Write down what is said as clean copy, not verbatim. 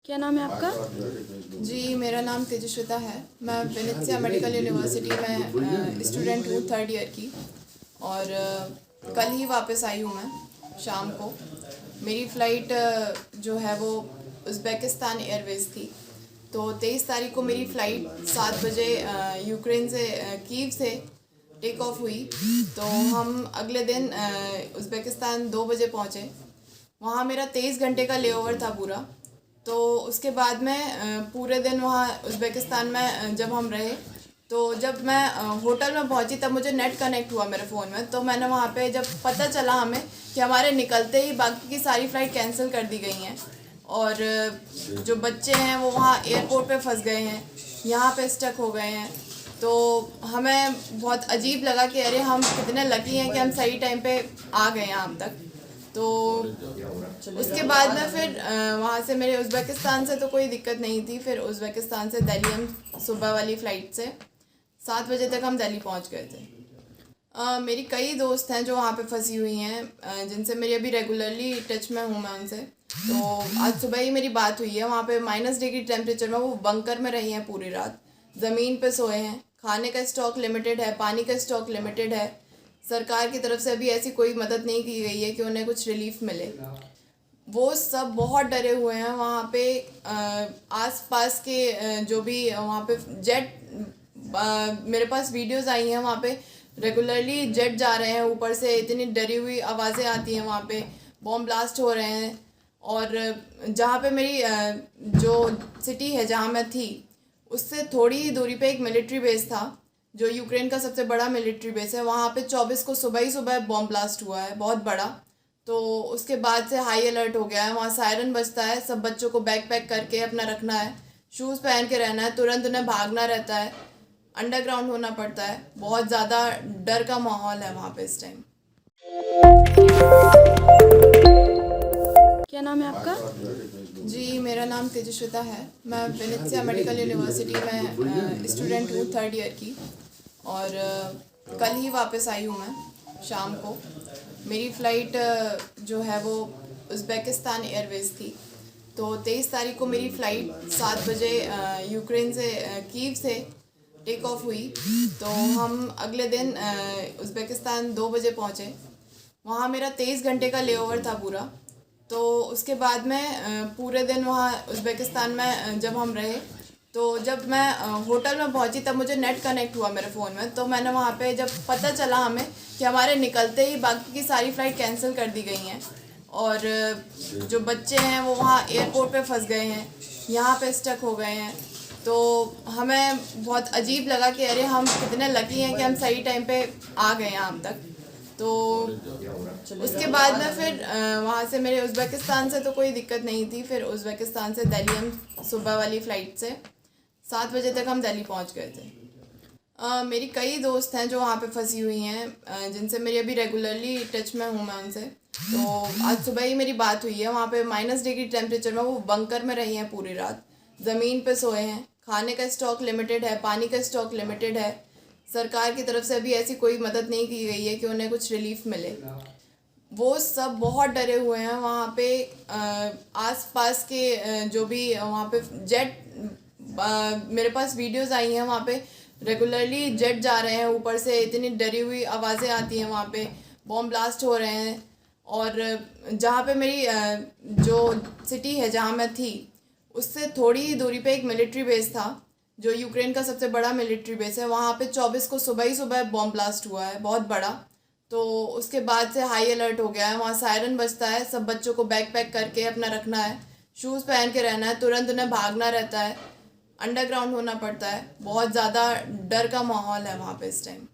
क्या नाम है आपका? जी, मेरा नाम तेजस्विता है। मैं वेनेत्सिया मेडिकल यूनिवर्सिटी में स्टूडेंट हूँ 3rd ईयर की। और कल ही वापस आई हूँ मैं शाम को। मेरी फ़्लाइट जो है वो उज़्बेकिस्तान एयरवेज़ थी। तो 23 तारीख को मेरी फ़्लाइट 7 बजे यूक्रेन से कीव से टेक ऑफ हुई। तो हम अगले दिन उज़्बेकिस्तान 2 बजे पहुँचे। वहाँ मेरा 23 घंटे का लेओवर था पूरा। तो उसके बाद में पूरे दिन वहाँ उज़्बेकिस्तान में जब हम रहे, तो जब मैं होटल में पहुँची तब मुझे नेट कनेक्ट हुआ मेरे फ़ोन में। तो मैंने वहाँ पे जब पता चला हमें कि हमारे निकलते ही बाकी की सारी फ़्लाइट कैंसिल कर दी गई हैं और जो बच्चे हैं वो वहाँ एयरपोर्ट पे फंस गए हैं, यहाँ पे स्टक हो गए हैं। तो हमें बहुत अजीब लगा कि अरे हम कितने लकी हैं कि हम सही टाइम पे आ गए यहाँ तक। तो उसके बाद में फिर वहाँ से मेरे उज़्बेकिस्तान से तो कोई दिक्कत नहीं थी। फिर उज़्बेकिस्तान से दिल्ली हम सुबह वाली फ़्लाइट से 7 बजे तक हम दिल्ली पहुँच गए थे। मेरी कई दोस्त हैं जो वहाँ पे फंसी हुई हैं, जिनसे मेरी अभी रेगुलरली टच में हूँ मैं उनसे। तो आज सुबह ही मेरी बात हुई है। वहाँ पे -डिग्री टेम्परेचर में वो बंकर में रही हैं पूरी रात, ज़मीन पे सोए हैं। खाने का स्टॉक लिमिटेड है, पानी का स्टॉक लिमिटेड है। सरकार की तरफ से अभी ऐसी कोई मदद नहीं की गई है कि उन्हें कुछ रिलीफ मिले। वो सब बहुत डरे हुए हैं। वहाँ पे आस पास के जो भी वहाँ पे जेट, मेरे पास वीडियोस आई हैं। वहाँ पे रेगुलरली जेट जा रहे हैं ऊपर से, इतनी डरी हुई आवाज़ें आती हैं। वहाँ पे बॉम्ब ब्लास्ट हो रहे हैं। और जहाँ पे मेरी जो सिटी है जहाँ मैं थी, उससे थोड़ी ही दूरी पे एक मिलिट्री बेस था जो यूक्रेन का सबसे बड़ा मिलिट्री बेस है। वहाँ पे 24 को सुबह ही सुबह बॉम्ब ब्लास्ट हुआ है, बहुत बड़ा। तो उसके बाद से हाई अलर्ट हो गया है। वहाँ सायरन बजता है, सब बच्चों को बैग पैक करके अपना रखना है, शूज़ पहन के रहना है, तुरंत उन्हें भागना रहता है, अंडरग्राउंड होना पड़ता है। बहुत ज़्यादा डर का माहौल है वहाँ पे इस टाइम। क्या नाम है आपका? जी, मेरा नाम तेजस्विता है। मैं वेनेत्सिया मेडिकल यूनिवर्सिटी में स्टूडेंट हूँ 3rd ईयर की। और कल ही वापस आई हूँ मैं शाम को। मेरी फ़्लाइट जो है वो उज़्बेकिस्तान एयरवेज़ थी। तो 23 तारीख को मेरी फ़्लाइट 7 बजे यूक्रेन से कीव से टेक ऑफ हुई। तो हम अगले दिन उज़्बेकिस्तान 2 बजे पहुँचे। वहाँ मेरा 23 घंटे का लेओवर था पूरा। तो उसके बाद में पूरे दिन वहाँ उज़्बेकिस्तान में जब हम रहे, तो जब मैं होटल में पहुँची तब मुझे नेट कनेक्ट हुआ मेरे फ़ोन में। तो मैंने वहाँ पे जब पता चला हमें कि हमारे निकलते ही बाकी की सारी फ़्लाइट कैंसिल कर दी गई हैं और जो बच्चे हैं वो वहाँ एयरपोर्ट पे फंस गए हैं, यहाँ पे स्टक हो गए हैं। तो हमें बहुत अजीब लगा कि अरे हम कितने लकी हैं कि हम सही टाइम पे आ गए यहाँ तक। तो उसके बाद में फिर वहाँ से मेरे उज़्बेकिस्तान से तो कोई दिक्कत नहीं थी। फिर उज़्बेकिस्तान से दिल्ली हम सुबह वाली फ़्लाइट से 7 बजे तक हम दिल्ली पहुँच गए थे। मेरी कई दोस्त हैं जो वहाँ पे फंसी हुई हैं, जिनसे मेरी अभी रेगुलरली टच में हूँ मैं उनसे। तो आज सुबह ही मेरी बात हुई है। वहाँ पे -डिग्री टेम्परेचर में वो बंकर में रही हैं पूरी रात, ज़मीन पे सोए हैं। खाने का स्टॉक लिमिटेड है, पानी का स्टॉक लिमिटेड है। सरकार की तरफ से अभी ऐसी कोई मदद नहीं की गई है कि उन्हें कुछ रिलीफ मिले। वो सब बहुत डरे हुए हैं। वहाँ पे आस पास के जो भी वहाँ पे जेट, मेरे पास वीडियोस आई हैं। वहाँ पे रेगुलरली जेट जा रहे हैं ऊपर से, इतनी डरी हुई आवाज़ें आती हैं। वहाँ पे बॉम्ब ब्लास्ट हो रहे हैं। और जहाँ पे मेरी जो सिटी है जहाँ मैं थी, उससे थोड़ी ही दूरी पे एक मिलिट्री बेस था जो यूक्रेन का सबसे बड़ा मिलिट्री बेस है। वहाँ पे 24 को सुबह ही सुबह बॉम्ब ब्लास्ट हुआ है, बहुत बड़ा। तो उसके बाद से हाई अलर्ट हो गया है। वहाँ सायरन बजता है, सब बच्चों को बैग पैक करके अपना रखना है, शूज़ पहन के रहना है, तुरंत उन्हें भागना रहता है, अंडरग्राउंड होना पड़ता है। बहुत ज़्यादा डर का माहौल है वहाँ पे इस टाइम।